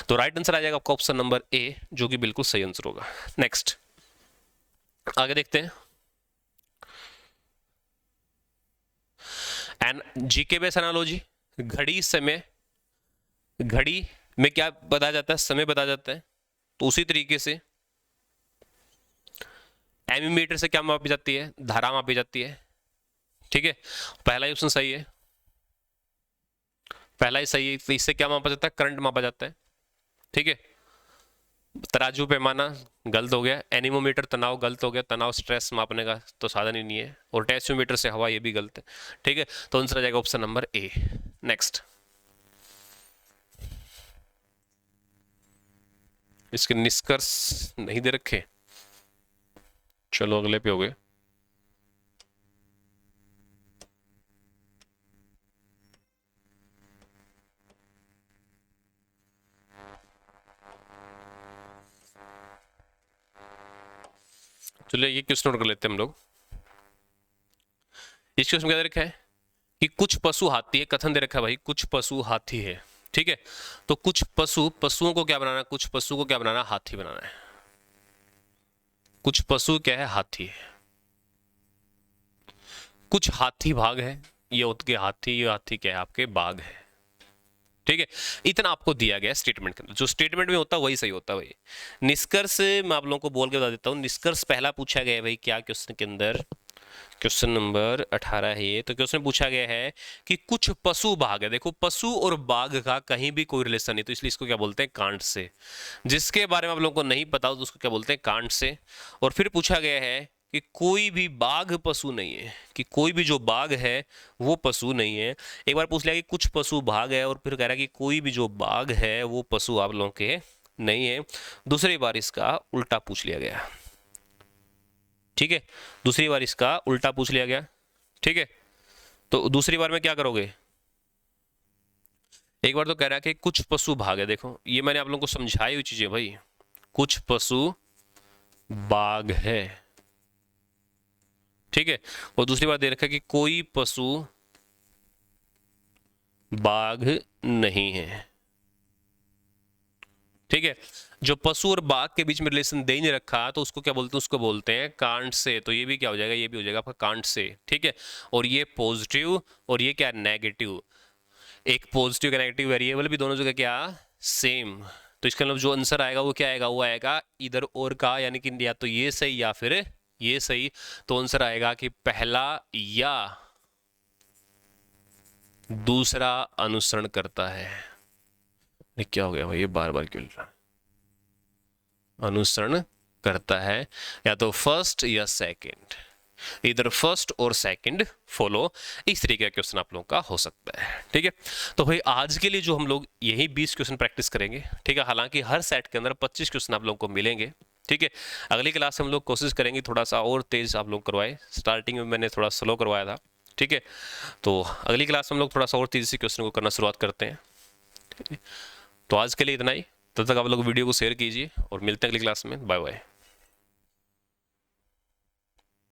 तो राइट आंसर आ जाएगा आपका ऑप्शन नंबर ए, जो कि बिल्कुल सही आंसर होगा। नेक्स्ट आगे देखते हैं। एंड जीके बेस एनालॉजी, घड़ी समय, घड़ी में क्या बताया जाता है? समय बताया जाता है। तो उसी तरीके से एमीमीटर से क्या मापी जाती है? धारा मापी जाती है, ठीक है। पहला ही ऑप्शन सही है, पहला ही सही है। तो इससे क्या मापा जाता है? करंट मापा जाता है, ठीक है। तराजू पैमाना गलत हो गया। एनीमोमीटर तनाव गलत हो गया, तनाव स्ट्रेस मापने का तो साधन ही नहीं है। और टेस्टोमीटर से हवा, ये भी गलत है, ठीक है। तो आंसर आ जाएगा ऑप्शन नंबर ए। नेक्स्ट, इसके निष्कर्ष नहीं दे रखे, चलो अगले पे हो गए। चलो ये क्वेश्चन नोट कर लेते हैं हम लोग। इस क्वेश्चन में क्या दे रखा है कि कुछ पशु हाथी है, कथन दे रखा है भाई, कुछ पशु हाथी है, ठीक है। तो कुछ पशुओं को क्या बनाना है? कुछ पशु को क्या बनाना है? हाथी बनाना है। कुछ पशु क्या है? हाथी है। कुछ हाथी भाग है, ये उसके हाथी, ये हाथी क्या है? आपके बाघ है, ठीक है। इतना आपको दिया गया स्टेटमेंट के अंदर, जो स्टेटमेंट में होता है वही सही होता है भाई। निष्कर्ष मैं आप लोगों को बोल के बता देता हूँ। निष्कर्ष पहला पूछा गया है भाई, क्या क्वेश्चन के अंदर? क्वेश्चन नंबर 18 है ये। तो क्वेश्चन पूछा गया है कि कुछ पशु भाग है। देखो, पशु और बाघ का कहीं भी कोई रिलेशन नहीं, तो इसलिए इसको क्या बोलते हैं? Can't say. जिसके बारे में आप लोगों को नहीं पता हो तो उसको क्या बोलते हैं? Can't say. और फिर पूछा गया है कि कोई भी बाघ पशु नहीं है, कि कोई भी जो बाघ है वो पशु नहीं है। एक बार पूछ लिया कि कुछ पशु बाघ है, और फिर कह रहा है कि कोई भी जो बाघ है वो पशु आप लोगों के नहीं है। दूसरी बार इसका उल्टा पूछ लिया गया, ठीक है। दूसरी बार इसका उल्टा पूछ लिया गया, ठीक है। तो दूसरी बार में क्या करोगे? एक बार तो कह रहा है कि कुछ पशु भाग है, देखो ये मैंने आप लोगों को समझाई हुई चीजें भाई। कुछ पशु बाघ है, ठीक है। और दूसरी बार दे रखा है कि कोई पशु बाघ नहीं है, ठीक है। जो पशु और बाघ के बीच में रिलेशन दे नहीं रखा तो उसको क्या बोलते हैं? उसको बोलते हैं कांट से। तो ये भी क्या हो जाएगा? ये भी हो जाएगा आपका कांट से, ठीक है। और ये पॉजिटिव और ये क्या? नेगेटिव। एक पॉजिटिव नेगेटिव वेरिएबल भी दोनों जगह क्या? सेम। तो इसका मतलब जो आंसर आएगा वो क्या आएगा? वो आएगा इधर और का, यानी कि या तो ये सही या फिर ये सही। तो आंसर आएगा कि पहला या दूसरा अनुसरण करता है। क्या हो गया भाई, ये बार बार क्यों लिख रहा है? अनुसरण करता है, या तो फर्स्ट या सेकंड, इधर फर्स्ट और सेकंड फॉलो। इस तरीके का क्वेश्चन आप लोगों का हो सकता है, ठीक है। तो भाई आज के लिए जो हम लोग यही 20 क्वेश्चन प्रैक्टिस करेंगे, ठीक है। हालांकि हर सेट के अंदर 25 क्वेश्चन आप लोगों को मिलेंगे, ठीक है। अगली क्लास में हम लोग कोशिश करेंगे थोड़ा सा और तेज आप लोग करवाए। स्टार्टिंग में मैंने थोड़ा स्लो करवाया था, ठीक है। तो अगली क्लास में हम लोग थोड़ा सा और तेजी से क्वेश्चन को करना शुरुआत करते हैं। तो आज के लिए इतना ही। तब तक आप लोग वीडियो को शेयर कीजिए और मिलते हैं अगली क्लास में। Bye bye.